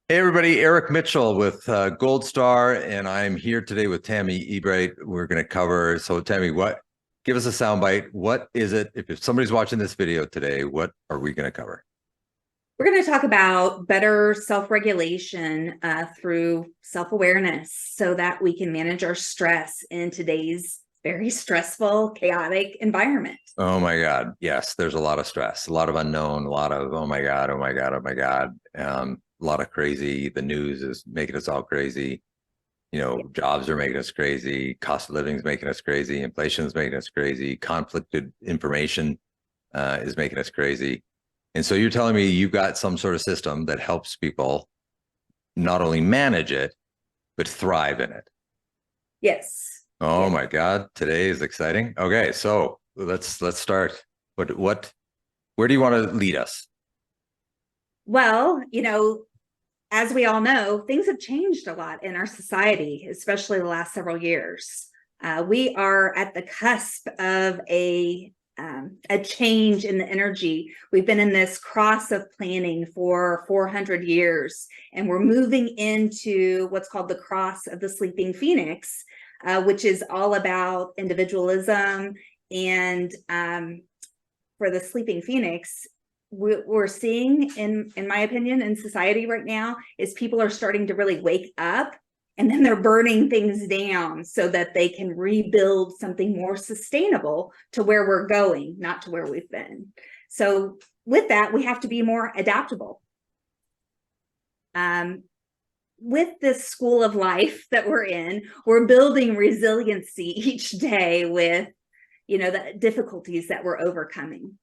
Hey everybody, Eric Mitchell with Gold Star, and I'm here today with Tammy Ebright. We're going to cover. So, Tammy, give us a soundbite. What is it? If somebody's watching this video today, what are we going to cover? We're going to talk about better self-regulation through self-awareness so that we can manage our stress in today's very stressful, chaotic environment. Oh my God. Yes, there's a lot of stress, a lot of unknown, a lot of, oh my God, oh my God, oh my God. A lot of crazy. The news is making us all crazy. Jobs are making us crazy. Cost of living is making us crazy. Inflation is making us crazy. Conflicted information is making us crazy. And so you're telling me you've got some sort of system that helps people not only manage it, but thrive in it. Yes. Oh Yes. my God, today is exciting. Okay, so let's start. Where do you want to lead us? Well, as we all know, things have changed a lot in our society, especially the last several years. We are at the cusp of a change in the energy. We've been in this cross of planning for 400 years, and we're moving into what's called the cross of the sleeping phoenix, which is all about individualism. And for the sleeping phoenix, we're seeing, in my opinion, in society right now, is people are starting to really wake up, and then they're burning things down so that they can rebuild something more sustainable to where we're going, not to where we've been. So with that, we have to be more adaptable. With this school of life that we're in, we're building resiliency each day with, the difficulties that we're overcoming.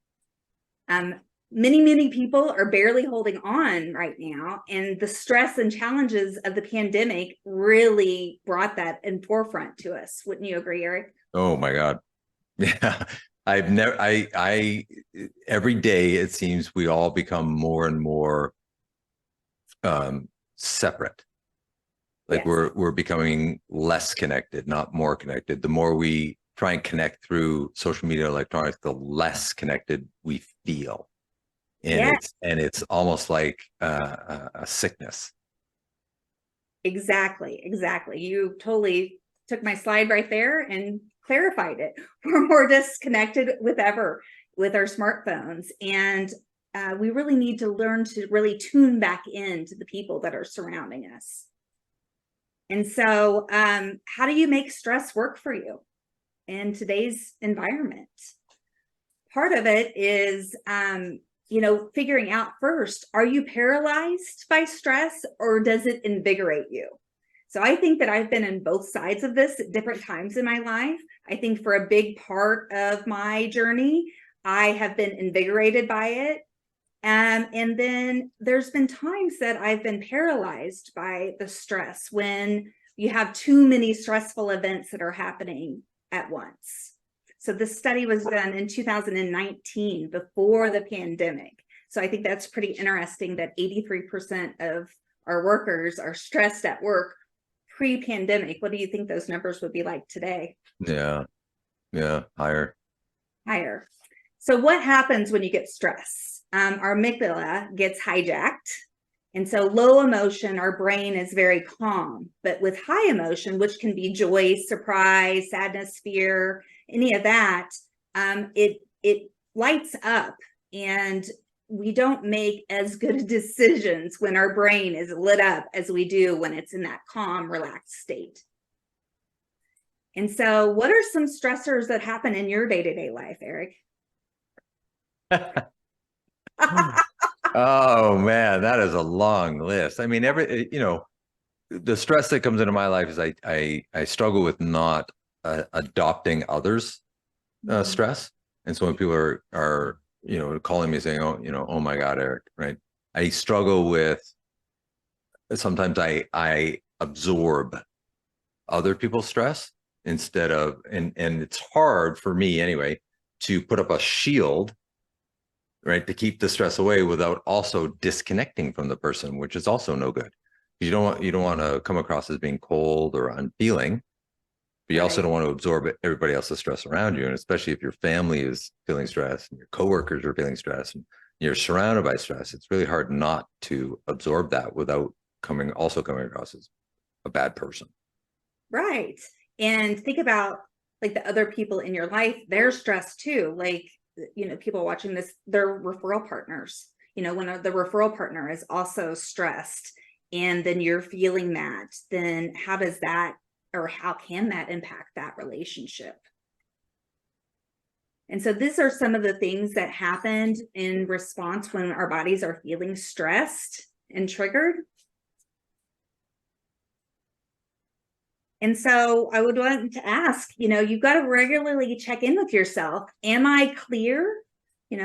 Many people are barely holding on right now, and the stress and challenges of the pandemic really brought that in forefront to us. Wouldn't you agree, Eric? Oh my God. Yeah. I've never I every day it seems we all become more and more separate. Like Yes. we're becoming less connected, not more connected. The more we try and connect through social media, electronics, the less connected we feel. And Yeah, it's almost like a sickness. exactly. You totally took my slide right there and clarified it. We're more disconnected with ever with our smartphones, and we really need to learn to really tune back into the people that are surrounding us. And so, how do you make stress work for you in today's environment? Part of it is, figuring out first, are you paralyzed by stress, or does it invigorate you? So I think that I've been in both sides of this at different times in my life. I think for a big part of my journey, I have been invigorated by it. And then there's been times that I've been paralyzed by the stress when you have too many stressful events that are happening at once. So this study was done in 2019, before the pandemic. So I think that's pretty interesting that 83% of our workers are stressed at work pre-pandemic. What do you think those numbers would be like today? Yeah, yeah, higher. Higher. So what happens when you get stressed? Our amygdala gets hijacked. And so low emotion, our brain is very calm. But with high emotion, which can be joy, surprise, sadness, fear, any of that, it lights up, and we don't make as good decisions when our brain is lit up as we do when it's in that calm, relaxed state. And so what are some stressors that happen in your day-to-day life, Eric? Oh man, that is a long list. I mean, the stress that comes into my life is I struggle with not adopting others stress. And so when people are calling me saying, oh, oh my God, Eric, right? I struggle with sometimes I absorb other people's stress instead of and it's hard for me anyway to put up a shield, right, to keep the stress away without also disconnecting from the person, which is also no good. You don't want to come across as being cold or unfeeling, but you also Right. don't want to absorb everybody else's stress around you. And especially if your family is feeling stress and your coworkers are feeling stress and you're surrounded by stress, it's really hard not to absorb that without also coming across as a bad person. Right. And think about like the other people in your life, they're stressed too. Like, people watching this, they're referral partners. When the referral partner is also stressed and then you're feeling that, then how can that impact that relationship? And so these are some of the things that happened in response when our bodies are feeling stressed and triggered. And so I would want to ask, you've got to regularly check in with yourself. Am I clear?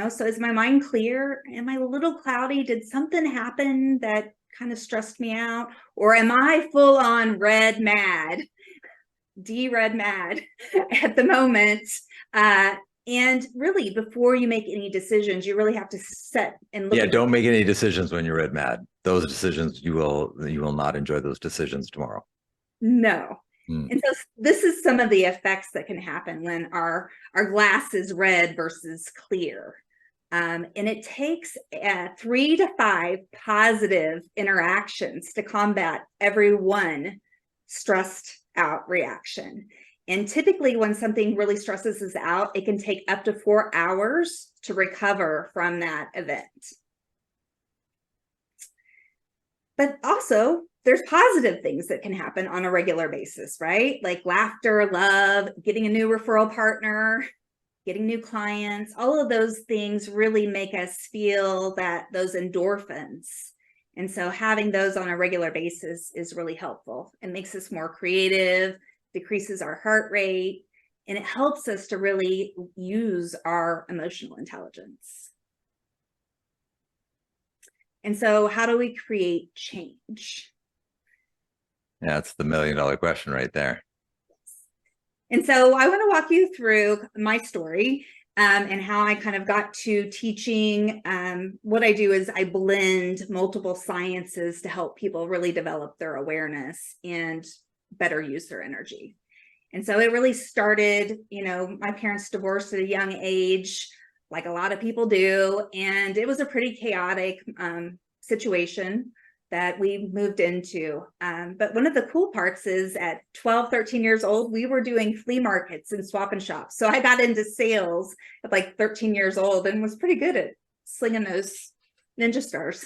So is my mind clear? Am I a little cloudy? Did something happen that kind of stressed me out? Or am I full on red mad, red mad at the moment? And really, before you make any decisions, you really have to set and look. Yeah, don't make any decisions when you're red mad. Those decisions, you will not enjoy those decisions tomorrow. No. And so this is some of the effects that can happen when our glass is red versus clear. And it takes 3 to 5 positive interactions to combat every one stressed out reaction. And typically when something really stresses us out, it can take up to 4 hours to recover from that event. But also, there's positive things that can happen on a regular basis, right? Like laughter, love, getting a new referral partner, getting new clients. All of those things really make us feel those endorphins. And so having those on a regular basis is really helpful. It makes us more creative, decreases our heart rate, and it helps us to really use our emotional intelligence. And so how do we create change? Yeah, that's the $1 million question right there. And so I want to walk you through my story and how I kind of got to teaching. What I do is I blend multiple sciences to help people really develop their awareness and better use their energy. And so it really started, my parents divorced at a young age, like a lot of people do. And it was a pretty chaotic situation that we moved into. But one of the cool parts is at 12, 13 years old, we were doing flea markets and swap and shops. So I got into sales at like 13 years old and was pretty good at slinging those ninja stars.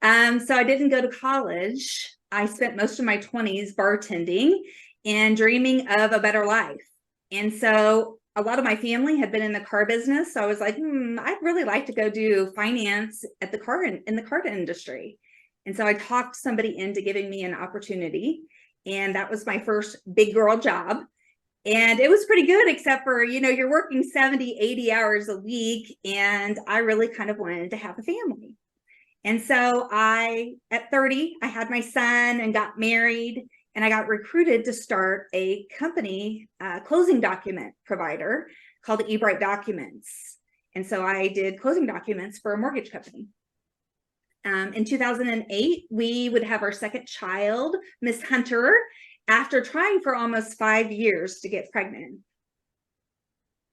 So I didn't go to college. I spent most of my 20s bartending and dreaming of a better life. And so a lot of my family had been in the car business. So I was like, I'd really like to go do finance in the car industry. And so I talked somebody into giving me an opportunity. And that was my first big girl job. And it was pretty good, except for, you're working 70, 80 hours a week. And I really kind of wanted to have a family. And so at 30, I had my son and got married. And I got recruited to start a company, closing document provider called Ebright Documents. And so I did closing documents for a mortgage company. In 2008, we would have our second child, Miss Hunter, after trying for almost 5 years to get pregnant.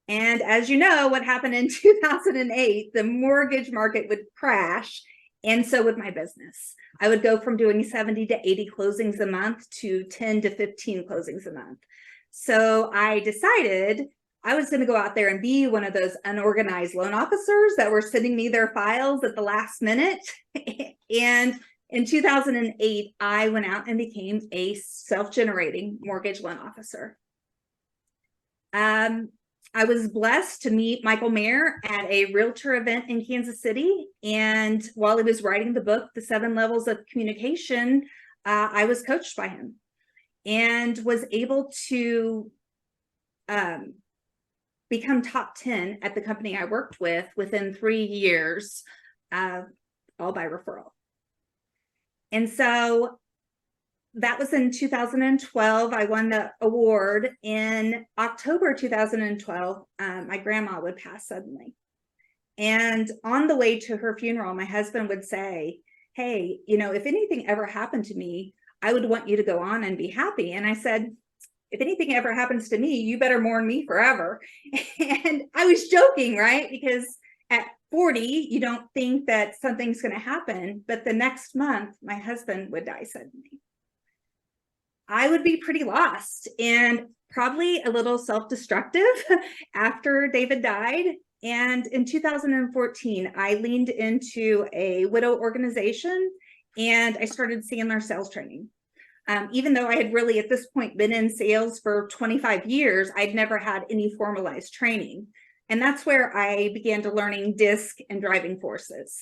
And as you know, what happened in 2008, the mortgage market would crash. And so would my business. I would go from doing 70 to 80 closings a month to 10 to 15 closings a month. So I decided I was going to go out there and be one of those unorganized loan officers that were sending me their files at the last minute. And in 2008, I went out and became a self-generating mortgage loan officer. I was blessed to meet Michael Mayer at a realtor event in Kansas City. And while he was writing the book, The 7 Levels of Communication, I was coached by him and was able to become top 10 at the company I worked with within 3 years, all by referral. And so that was in 2012. I won the award. In October 2012, my grandma would pass suddenly. And on the way to her funeral, my husband would say, hey, if anything ever happened to me, I would want you to go on and be happy. And I said, if anything ever happens to me, you better mourn me forever. And I was joking, right? Because at 40, you don't think that something's going to happen, but the next month, my husband would die suddenly. I would be pretty lost and probably a little self-destructive after David died. And in 2014, I leaned into a widow organization and I started CMR sales training. Even though I had really at this point been in sales for 25 years, I'd never had any formalized training. And that's where I began to learning DISC and driving forces.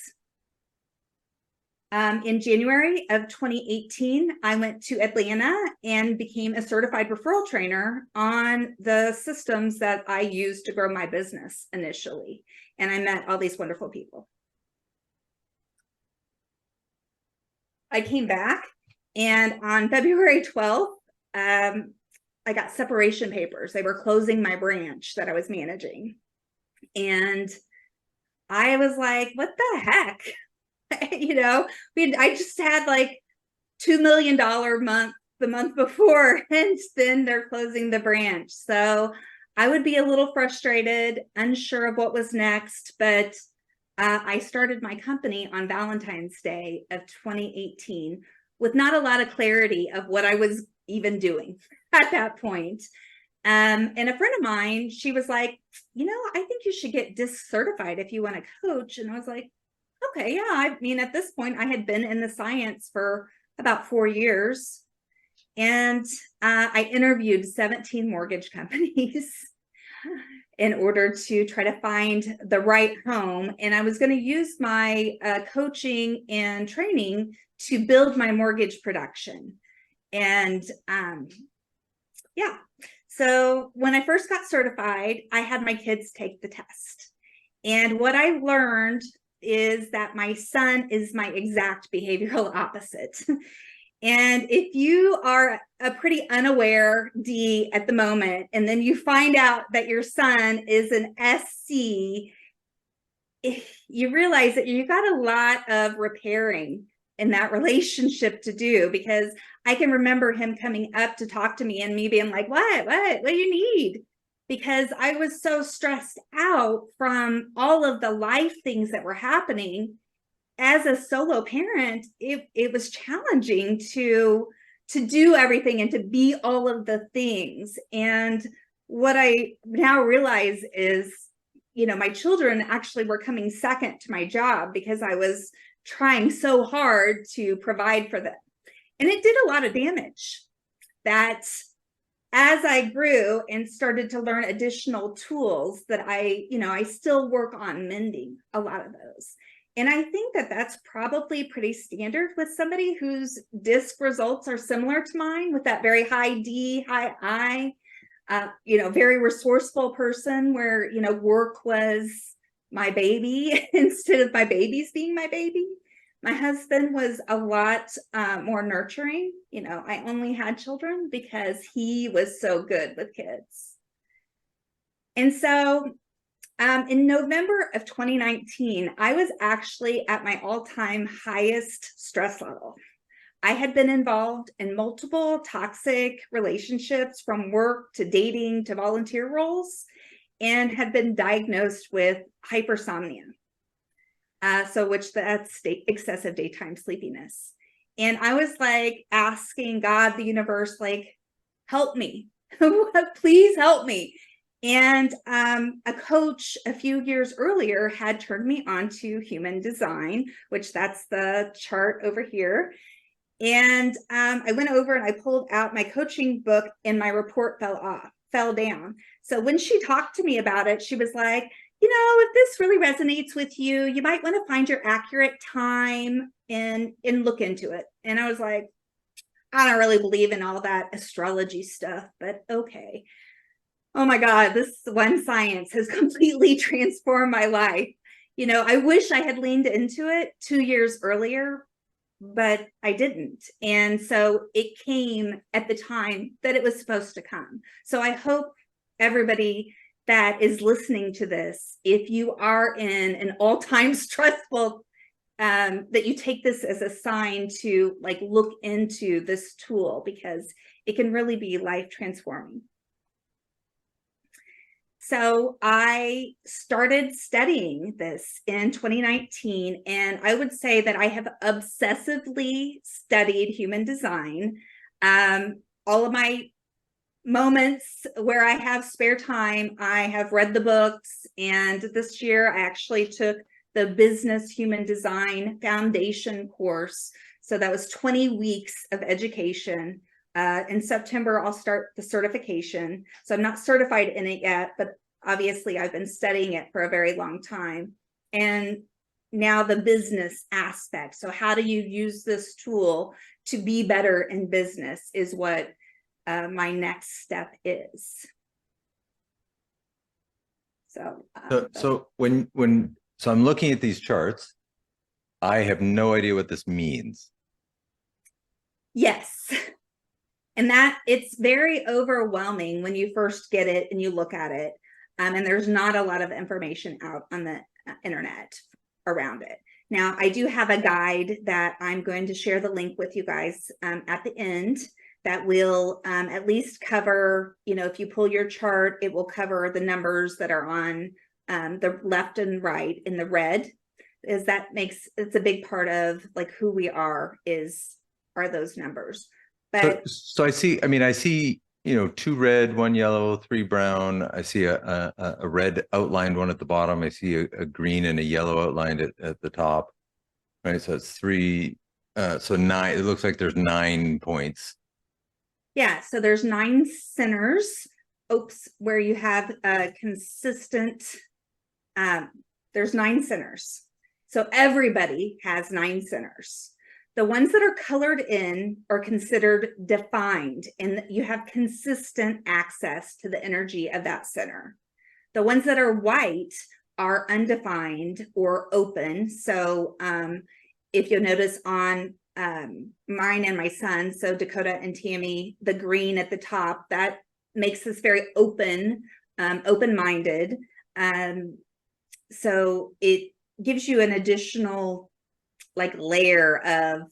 In January of 2018, I went to Atlanta and became a certified referral trainer on the systems that I used to grow my business initially. And I met all these wonderful people. I came back, and on February 12th, I got separation papers. They were closing my branch that I was managing. And I was like, what the heck? You know, I just had like $2 million month the month before, and then they're closing the branch. So I would be a little frustrated, unsure of what was next, but I started my company on Valentine's Day of 2018 with not a lot of clarity of what I was even doing at that point. And a friend of mine, she was like, you know, I think you should get DISC certified if you want to coach. And I was like, okay, yeah. I mean, at this point, I had been in the science for about 4 years. And I interviewed 17 mortgage companies in order to try to find the right home. And I was going to use my coaching and training to build my mortgage production. And yeah, so when I first got certified, I had my kids take the test. And what I learned is that my son is my exact behavioral opposite. And if you are a pretty unaware D at the moment, and then you find out that your son is an SC, you realize that you got a lot of repairing in that relationship to do, because I can remember him coming up to talk to me and me being like, what do you need? Because I was so stressed out from all of the life things that were happening. As a solo parent, it was challenging to do everything and to be all of the things. And what I now realize is, you know, my children actually were coming second to my job because I was trying so hard to provide for them. And it did a lot of damage. That as I grew and started to learn additional tools that I still work on mending a lot of those. And I think that that's probably pretty standard with somebody whose DISC results are similar to mine, with that very high D, high I, very resourceful person where, work was my baby instead of my babies being my baby. My husband was a lot more nurturing. I only had children because he was so good with kids. And so in November of 2019, I was actually at my all-time highest stress level. I had been involved in multiple toxic relationships, from work to dating to volunteer roles, and had been diagnosed with hypersomnia. Which that's excessive daytime sleepiness. And I was like asking God, the universe, like, help me, please help me. And a coach a few years earlier had turned me on to human design, which that's the chart over here. And I went over and I pulled out my coaching book, and my report fell down. So when she talked to me about it, she was like, if this really resonates with you, you might want to find your accurate time and look into it. And I was like, I don't really believe in all that astrology stuff, but okay. Oh my God, this one science has completely transformed my life. I wish I had leaned into it 2 years earlier, but I didn't. And so it came at the time that it was supposed to come. So I hope everybody that is listening to this, if you are in an all-time stressful, that you take this as a sign to look into this tool, because it can really be life transforming. So I started studying this in 2019, and I would say that I have obsessively studied human design. All of my moments where I have spare time, I have read the books, and this year I actually took the Business Human Design Foundation course. So that was 20 weeks of education. In September, I'll start the certification. So I'm not certified in it yet, but obviously I've been studying it for a very long time. And now the business aspect. So how do you use this tool to be better in business is what my next step is. So, So I'm looking at these charts, I have no idea what this means. yes. And that it's very overwhelming when you first get it and you look at it. And there's not a lot of information out on the internet around it. Now, I do have a guide that I'm going to share the link with you guys at the end that will at least cover, if you pull your chart, it will cover the numbers that are on the left and right in the red. It's a big part of like who we are those numbers. But so I see 2 red, 1 yellow, 3 brown. I see a red outlined one at the bottom. I see a green and a yellow outlined at the top. Right. So it's 3. So 9. It looks like there's 9 points. Yeah. So there's 9 centers. Where you have a consistent. There's 9 centers. So everybody has 9 centers. The ones that are colored in are considered defined, and you have consistent access to the energy of that center. The ones that are white are undefined or open. So if you'll notice on mine and my son, so Dakota and Tammy, the green at the top, that makes us very open-minded. So it gives you an additional layer of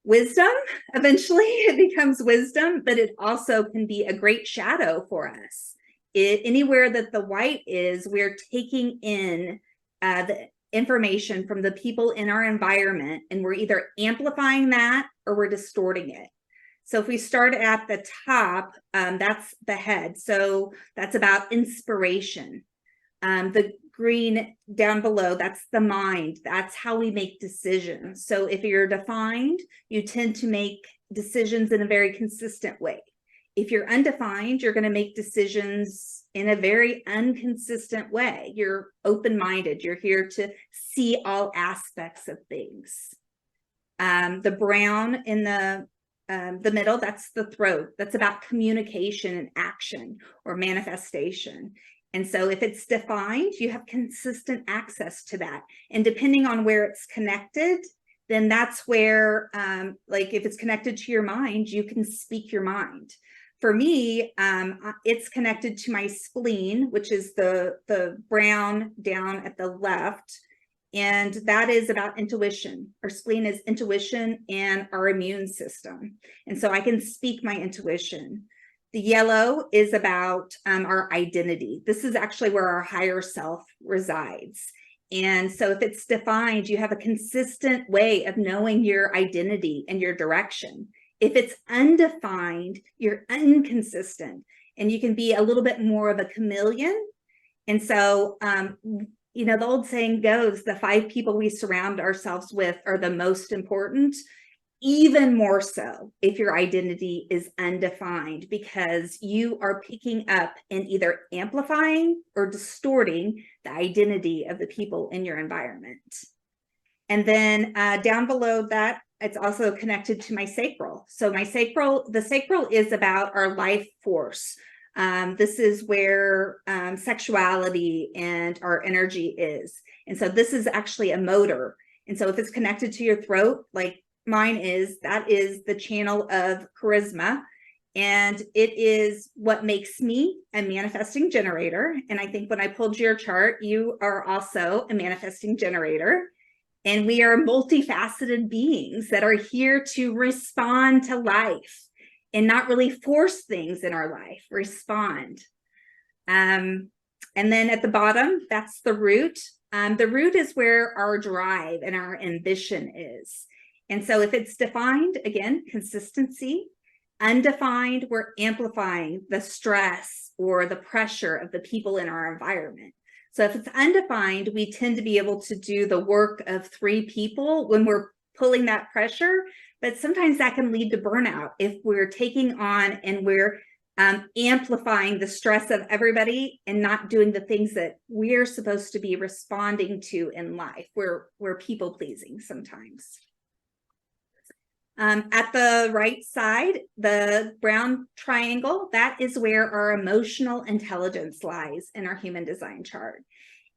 wisdom. Eventually it becomes wisdom, but it also can be a great shadow for us. Anywhere that the white is, we're taking in the information from the people in our environment, and we're either amplifying that or we're distorting it. So if we start at the top, that's the head. So that's about inspiration. The green down below, that's the mind. That's how we make decisions. So if you're defined, you tend to make decisions in a very consistent way. If you're undefined, you're going to make decisions in a very inconsistent way. You're open-minded. You're here to see all aspects of things. The brown in the middle, that's the throat. That's about communication and action or manifestation. And so if it's defined, you have consistent access to that. And depending on where it's connected, then that's where, if it's connected to your mind, you can speak your mind. For me, it's connected to my spleen, which is the brown down at the left. And that is about intuition. Our spleen is intuition and our immune system. And so I can speak my intuition. The yellow is about our identity. This is actually where our higher self resides. And so if it's defined, you have a consistent way of knowing your identity and your direction. If it's undefined, you're inconsistent, and you can be a little bit more of a chameleon. And so, the old saying goes, the 5 people we surround ourselves with are the most important. Even more so if your identity is undefined, because you are picking up and either amplifying or distorting the identity of the people in your environment. And then down below that, it's also connected to my sacral. So the sacral is about our life force. This is where sexuality and our energy is. And so this is actually a motor. And so if it's connected to your throat, like mine is, that is the channel of charisma. And it is what makes me a manifesting generator. And I think when I pulled your chart, you are also a manifesting generator. And we are multifaceted beings that are here to respond to life and not really force things in our life, respond. And then at the bottom, that's the root. The root is where our drive and our ambition is. And so if it's defined, again, consistency. Undefined, we're amplifying the stress or the pressure of the people in our environment. So if it's undefined, we tend to be able to do the work of 3 people when we're pulling that pressure, but sometimes that can lead to burnout if we're taking on and we're amplifying the stress of everybody and not doing the things that we're supposed to be responding to in life. We're people pleasing sometimes. At the right side, the brown triangle, that is where our emotional intelligence lies in our human design chart.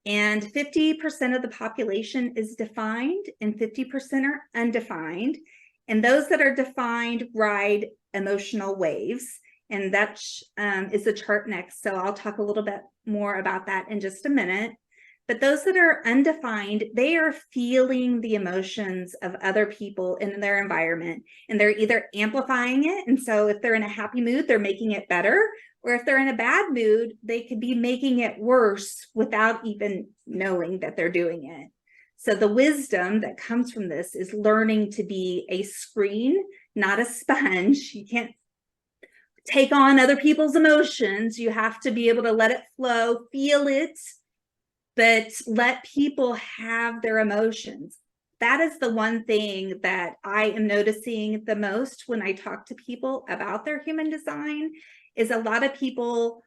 And 50% of the population is defined and 50% are undefined. And those that are defined ride emotional waves. And that is the chart next. So I'll talk a little bit more about that in just a minute. But those that are undefined, they are feeling the emotions of other people in their environment, and they're either amplifying it. And so if they're in a happy mood, they're making it better. Or if they're in a bad mood, they could be making it worse without even knowing that they're doing it. So the wisdom that comes from this is learning to be a screen, not a sponge. You can't take on other people's emotions. You have to be able to let it flow, feel it, but let people have their emotions. That is the one thing that I am noticing the most when I talk to people about their human design, is a lot of people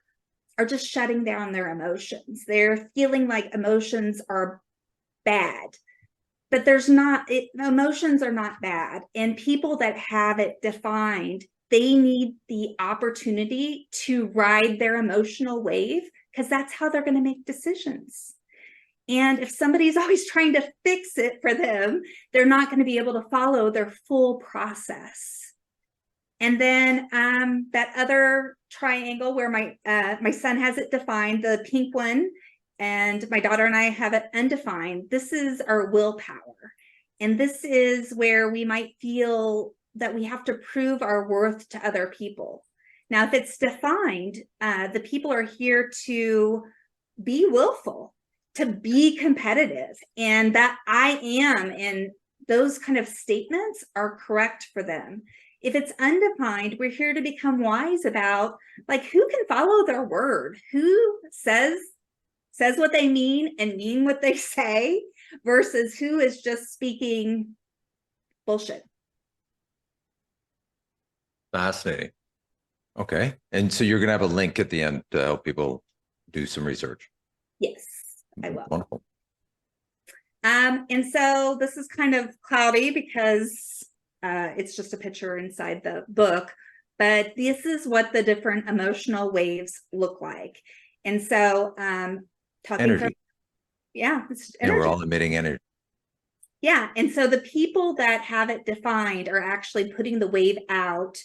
are just shutting down their emotions. They're feeling like emotions are bad, but emotions are not bad. And people that have it defined, they need the opportunity to ride their emotional wave, because that's how they're going to make decisions. And if somebody's always trying to fix it for them, they're not going to be able to follow their full process. And then that other triangle where my son has it defined, the pink one, and my daughter and I have it undefined. This is our willpower. And this is where we might feel that we have to prove our worth to other people. Now, if it's defined, the people are here to be willful, to be competitive, and that I am, and those kind of statements are correct for them. If it's undefined, we're here to become wise about, like, who can follow their word, who says what they mean and mean what they say, versus who is just speaking bullshit. Fascinating. Okay. And so you're going to have a link at the end to help people do some research. Yes, I will. Wonderful. And so this is kind of cloudy because it's just a picture inside the book, but this is what the different emotional waves look like. And so Energy. It's energy. And we're all emitting energy. Yeah. And so the people that have it defined are actually putting the wave out,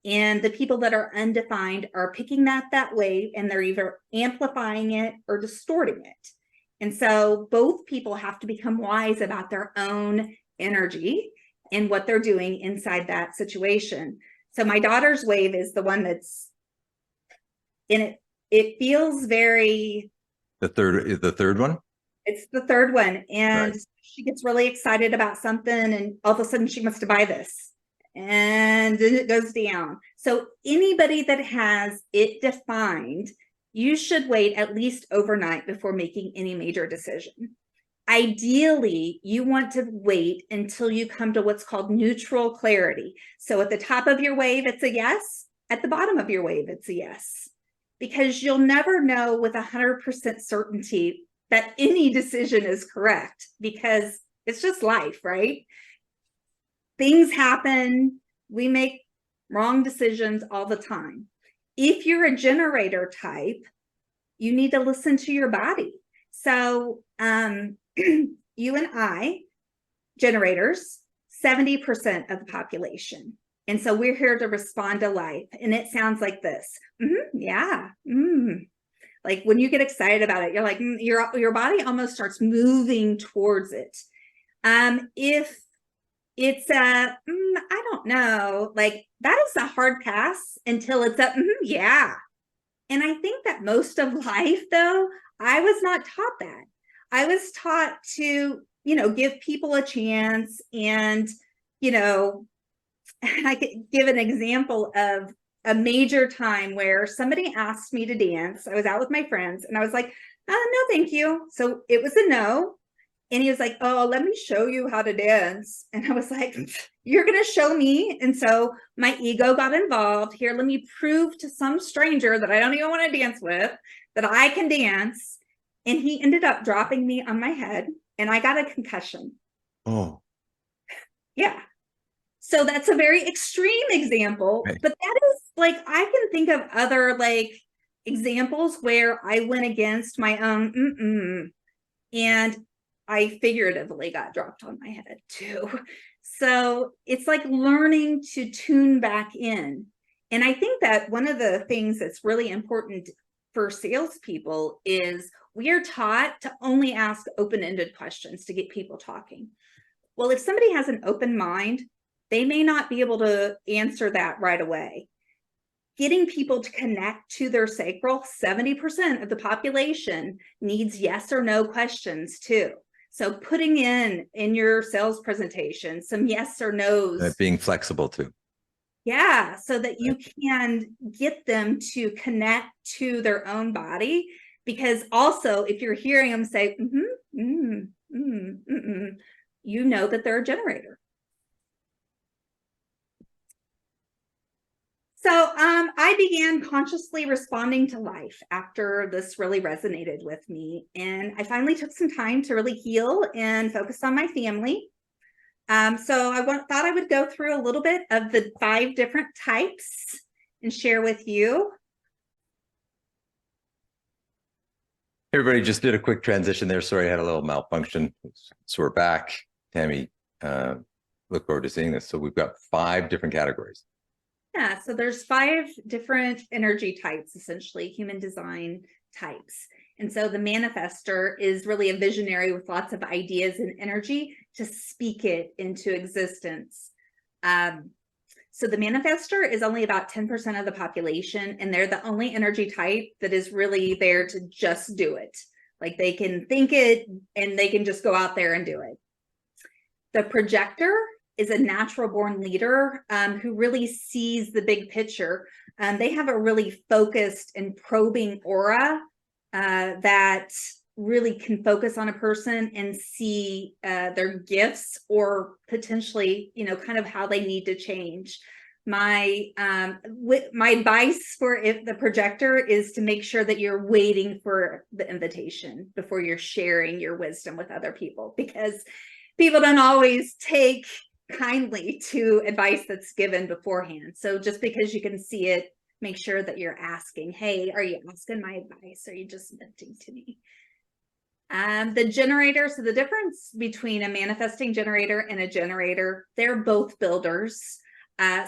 and the people that are undefined are picking that wave, and they're either amplifying it or distorting it. And so both people have to become wise about their own energy and what they're doing inside that situation. So my daughter's wave is the one that's in it. It feels very... The third one? It's the third one. And right. She gets really excited about something, and all of a sudden she wants to buy this. And then it goes down. So anybody that has it defined, you should wait at least overnight before making any major decision. Ideally, you want to wait until you come to what's called neutral clarity. So at the top of your wave, it's a yes. At the bottom of your wave, it's a yes. Because you'll never know with 100% certainty that any decision is correct, because it's just life, right? Things happen. We make wrong decisions all the time. If you're a generator type, you need to listen to your body. So you and I, generators, 70% of the population. And so we're here to respond to life. And it sounds like this. Yeah. Like when you get excited about it, you're like, your body almost starts moving towards it. If it's I don't know, like that is a hard pass until it's a yeah. And I think that most of life, though, I was not taught that. I was taught to, give people a chance. And, I could give an example of a major time where somebody asked me to dance. I was out with my friends and I was like, no, thank you. So it was a no. And he was like, oh, let me show you how to dance. And I was like, you're going to show me. And so my ego got involved. Here, let me prove to some stranger that I don't even want to dance with that I can dance. And he ended up dropping me on my head and I got a concussion. Oh, Yeah. So that's a very extreme example, okay. but that is like, I can think of other like examples where I went against my own and I figuratively got dropped on my head too. So it's like learning to tune back in. And I think that one of the things that's really important for salespeople is we are taught to only ask open-ended questions to get people talking. Well, if somebody has an open mind, they may not be able to answer that right away. Getting people to connect to their sacral, 70% of the population needs yes or no questions too. So putting in your sales presentation some yes or no's. Being flexible too. Yeah, so that you can get them to connect to their own body. Because also, if you're hearing them say, you know that they're a generator. So I began consciously responding to life after this really resonated with me. And I finally took some time to really heal and focus on my family. So I thought I would go through a little bit of the 5 different types and share with you. Everybody just did a quick transition there. Sorry, I had a little malfunction. So we're back. Tammy, look forward to seeing this. So we've got 5 different categories. Yeah, so there's 5 different energy types, essentially, human design types. And so the manifester is really a visionary with lots of ideas and energy to speak it into existence. So the manifester is only about 10% of the population, and they're the only energy type that is really there to just do it. Like they can think it and they can just go out there and do it. The projector is a natural born leader who really sees the big picture. They have a really focused and probing aura that really can focus on a person and see their gifts or potentially, kind of how they need to change. My advice for the projector is to make sure that you're waiting for the invitation before you're sharing your wisdom with other people, because people don't always take kindly to advice that's given beforehand. So just because you can see it, make sure that you're asking, hey, are you asking my advice? Are you just venting to me? The generator, so the difference between a manifesting generator and a generator, they're both builders.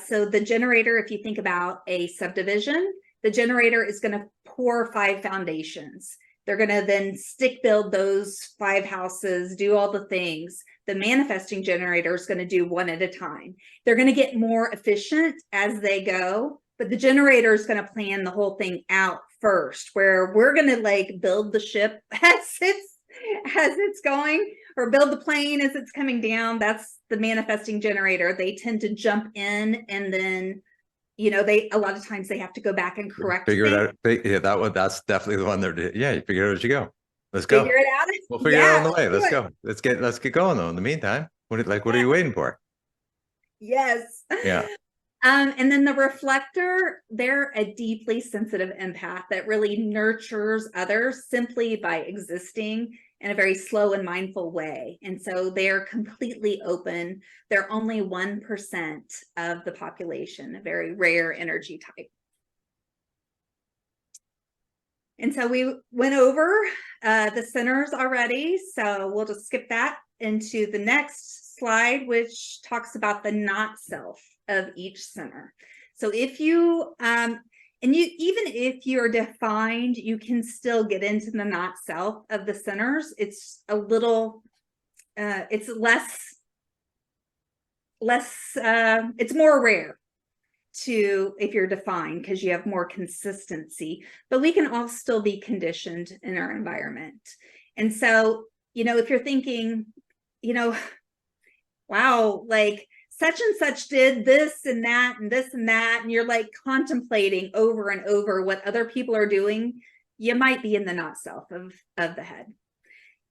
So the generator, if you think about a subdivision, the generator is going to pour 5 foundations. They're going to then stick build those 5 houses, do all the things. The manifesting generator is going to do 1 at a time. They're going to get more efficient as they go, but the generator is going to plan the whole thing out first, where we're going to like build the ship as it's going, or build the plane as it's coming down. That's the manifesting generator. They tend to jump in, and then they a lot of times they have to go back and correct Figure things. it out. That's definitely the one they're. Yeah, you figure it out as you go. Let's go. Figure it out. We'll figure it out on the way. Let's go. Let's get going though. In the meantime, what are you waiting for? Yes. Yeah. And then the reflector, they're a deeply sensitive empath that really nurtures others simply by existing in a very slow and mindful way. And so they're completely open. They're only 1% of the population, a very rare energy type. And so we went over the centers already. So we'll just skip that into the next slide, which talks about the not self of each center. So if you even if you're defined, you can still get into the not self of the centers. It's a little it's less it's more rare. to if you're defined because you have more consistency, but we can all still be conditioned in our environment. And so, if you're thinking, wow, like such and such did this and that and this and that, and you're like contemplating over and over what other people are doing, you might be in the not self of the head.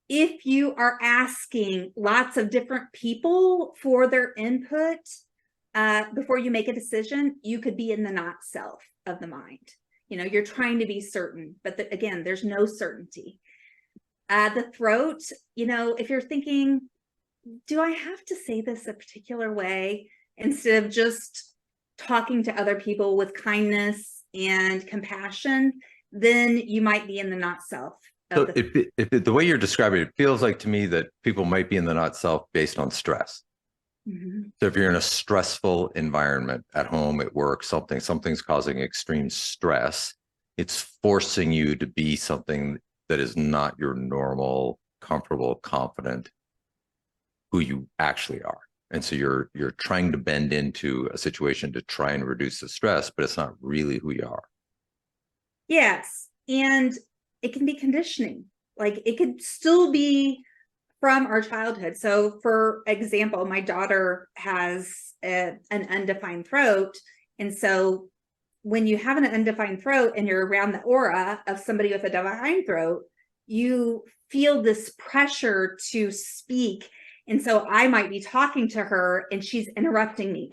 If you are asking lots of different people for their input before you make a decision, you could be in the not self of the mind. You're trying to be certain, but again, there's no certainty. The throat, if you're thinking, do I have to say this a particular way, instead of just talking to other people with kindness and compassion, then you might be in the not self. So the way you're describing it, it feels like to me that people might be in the not self based on stress. Mm-hmm. So if you're in a stressful environment at home, at work, something's causing extreme stress, it's forcing you to be something that is not your normal, comfortable, confident, who you actually are. And so you're trying to bend into a situation to try and reduce the stress, but it's not really who you are. Yes. And it can be conditioning. Like it could still be from our childhood. So for example, my daughter has an undefined throat. And so when you have an undefined throat and you're around the aura of somebody with a defined throat, you feel this pressure to speak. And so I might be talking to her and she's interrupting me.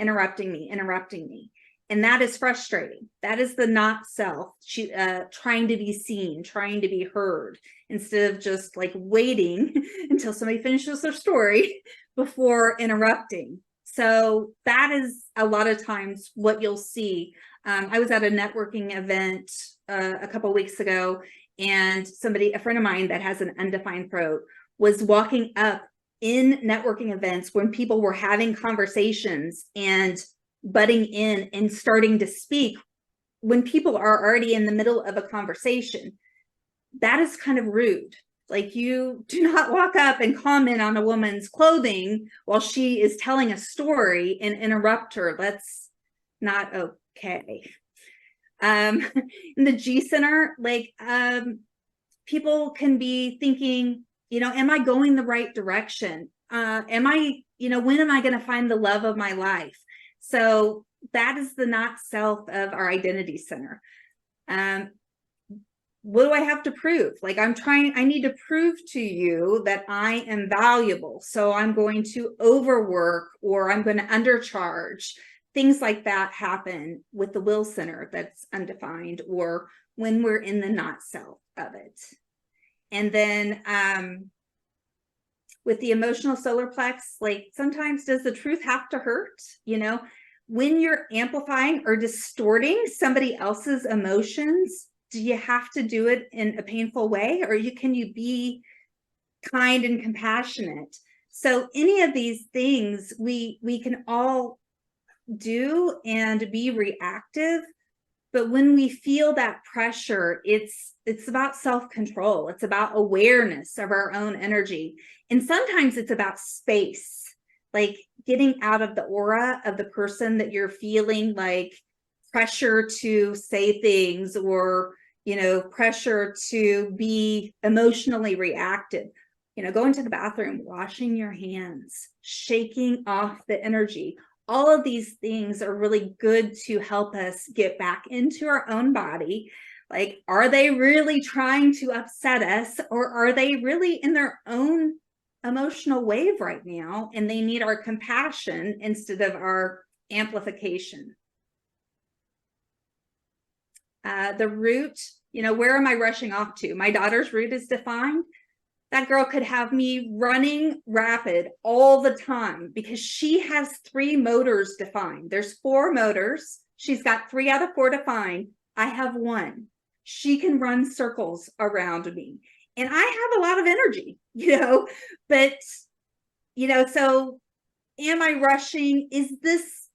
And that is frustrating. That is the not self, trying to be seen, trying to be heard, instead of just like waiting until somebody finishes their story before interrupting. So that is a lot of times what you'll see. I was at a networking event a couple of weeks ago, and a friend of mine that has an undefined throat, was walking up in networking events when people were having conversations and butting in and starting to speak when people are already in the middle of a conversation. That is kind of rude. Like, you do not walk up and comment on a woman's clothing while she is telling a story and interrupt her. That's not okay. In the G Center, like, people can be thinking, am I going the right direction? When am I going to find the love of my life? So that is the not self of our identity center. What do I have to prove? Like, I need to prove to you that I am valuable. So I'm going to overwork, or I'm going to undercharge. Things like that happen with the will center that's undefined, or when we're in the not self of it. And then with the emotional solar plex, like, sometimes does the truth have to hurt? When you're amplifying or distorting somebody else's emotions, do you have to do it in a painful way, or can you be kind and compassionate? So any of these things we can all do and be reactive. But when we feel that pressure, it's about self-control. It's about awareness of our own energy. And sometimes it's about space, like getting out of the aura of the person that you're feeling like pressure to say things, or, pressure to be emotionally reactive. Going to the bathroom, washing your hands, shaking off the energy. All of these things are really good to help us get back into our own body. Like, are they really trying to upset us, or are they really in their own emotional wave right now, and they need our compassion instead of our amplification? The root, where am I rushing off to? My daughter's root is defined. That girl could have me running rapid all the time because she has 3 motors defined. There's 4 motors. She's got 3 out of 4 defined. I have 1. She can run circles around me. And I have a lot of energy, but, so am I rushing? Is this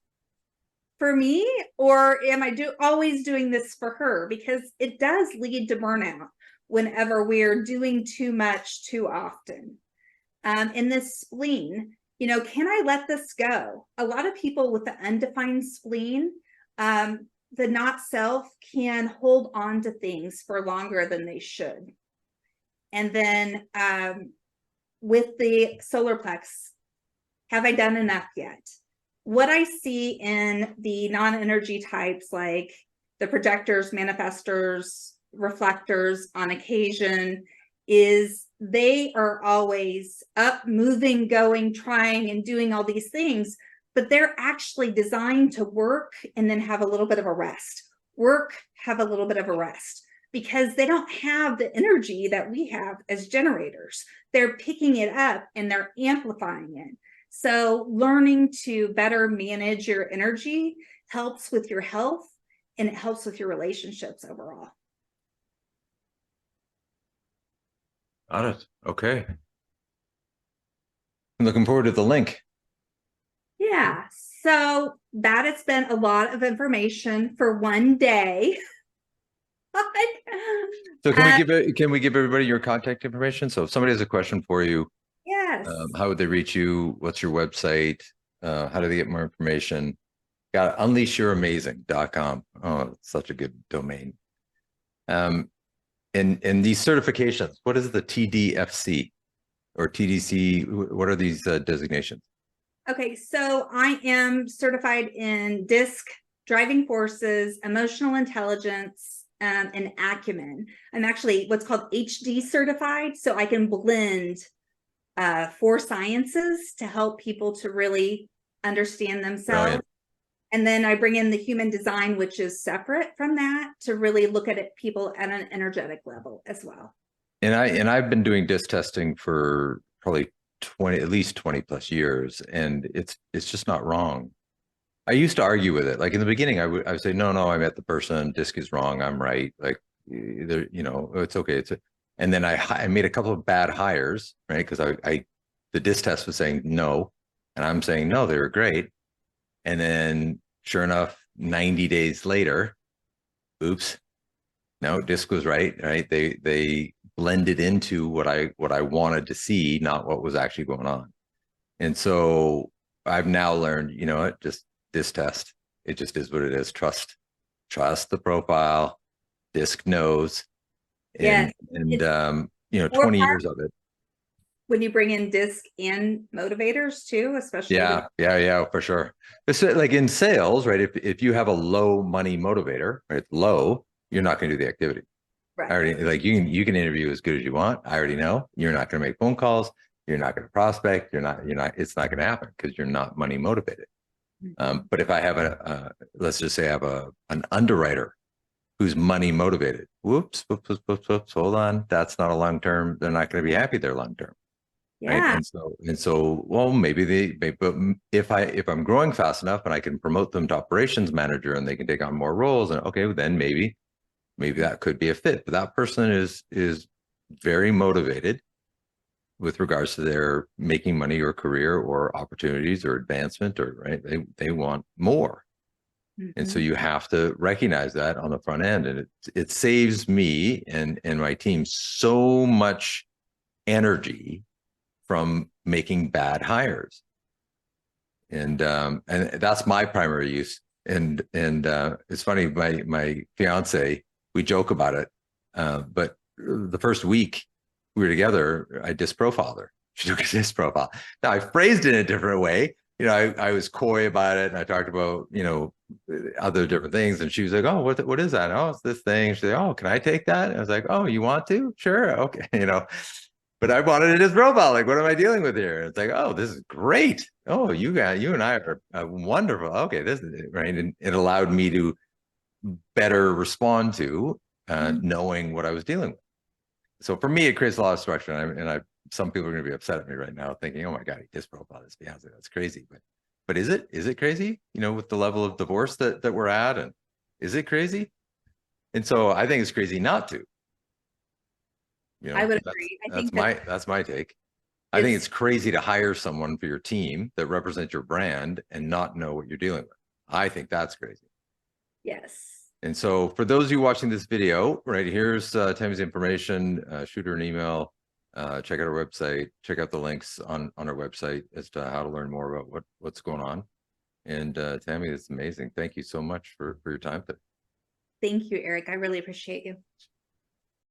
for me, or am I always doing this for her? Because it does lead to burnout whenever we're doing too much too often. In this spleen, can I let this go? A lot of people with the undefined spleen the not self can hold on to things for longer than they should. And then with the solar plex, have I done enough yet? What I see in the non-energy types, like the projectors, manifestors, reflectors on occasion, is they are always up, moving, going, trying, and doing all these things, but they're actually designed to work and then have a little bit of a rest. Work, have a little bit of a rest, because they don't have the energy that we have as generators. They're picking it up and they're amplifying it. So learning to better manage your energy helps with your health, and it helps with your relationships overall. Got it. Okay. I'm looking forward to the link. Yeah. So that has been a lot of information for one day. So can we give everybody your contact information? So if somebody has a question for you, Yes. how would they reach you? What's your website? How do they get more information? Got unleashyouramazing.com. Oh, it's such a good domain. And these certifications, what is the TDFC or TDC? What are these designations? Okay, so I am certified in DISC, driving forces, emotional intelligence, and acumen. I'm actually what's called HD certified, so I can blend 4 sciences to help people to really understand themselves. Brilliant. And then I bring in the human design, which is separate from that, to really look at it, people at an energetic level as well. And I've been doing DISC testing for probably at least 20 plus years, and it's just not wrong. I used to argue with it. Like in the beginning, I would say, no, I met the person. DISC is wrong. I'm right. Like, either, it's okay. And then I made a couple of bad hires, right? Because the DISC test was saying no, and I'm saying no, they were great. And then sure enough, 90 days later, oops, no, DISC was right. They blended into what I wanted to see, not what was actually going on. And so I've now learned, just DISC test. It just is what it is. Trust the profile. DISC knows. And, yes. 20 years of it. When you bring in DISC and motivators too, especially. Yeah, for sure. It's like in sales, right? If you have a low money motivator, right? Low, you're not going to do the activity. Right. I already, like, you can interview as good as you want. I already know you're not going to make phone calls. You're not going to prospect. It's not going to happen because you're not money motivated. But if I have let's just say I have an underwriter who's money motivated, whoops, hold on. That's not a long-term. They're not going to be happy there long-term. Yeah. Right. And so, well, maybe but if I'm growing fast enough and I can promote them to operations manager and they can take on more roles, and okay, then maybe that could be a fit. But that person is very motivated with regards to their making money or career or opportunities or advancement, or right. They want more. And so you have to recognize that on the front end. And it saves me and my team so much energy from making bad hires. And that's my primary use. And it's funny, my fiance, we joke about it. But the first week we were together, I disprofiled her. She took a disprofile. Now I phrased it in a different way. I was coy about it, and I talked about, other different things. And she was like, "Oh, what is that? Oh, it's this thing." She's like, "Oh, can I take that?" And I was like, "Oh, you want to? Sure. Okay." But I wanted it as profile. Like, what am I dealing with here? And it's like, oh, this is great. Oh, you and I are wonderful. Okay, this is it, right. And it allowed me to better respond to knowing what I was dealing with. So for me, it creates a lot of structure. And some people are going to be upset at me right now, thinking, "Oh my God, he disprofiled this Beyonce. That's crazy." But is it crazy? With the level of divorce that we're at, and is it crazy? And so I think it's crazy not to. I would agree. That's my take. I think it's crazy to hire someone for your team that represents your brand and not know what you're dealing with. I think that's crazy. Yes. And so for those of you watching this video, right, here's Tammy's information. Shoot her an email. Check out our website. Check out the links on our website as to how to learn more about what's going on. And Tammy, it's amazing. Thank you so much for your time today. Thank you, Eric. I really appreciate you.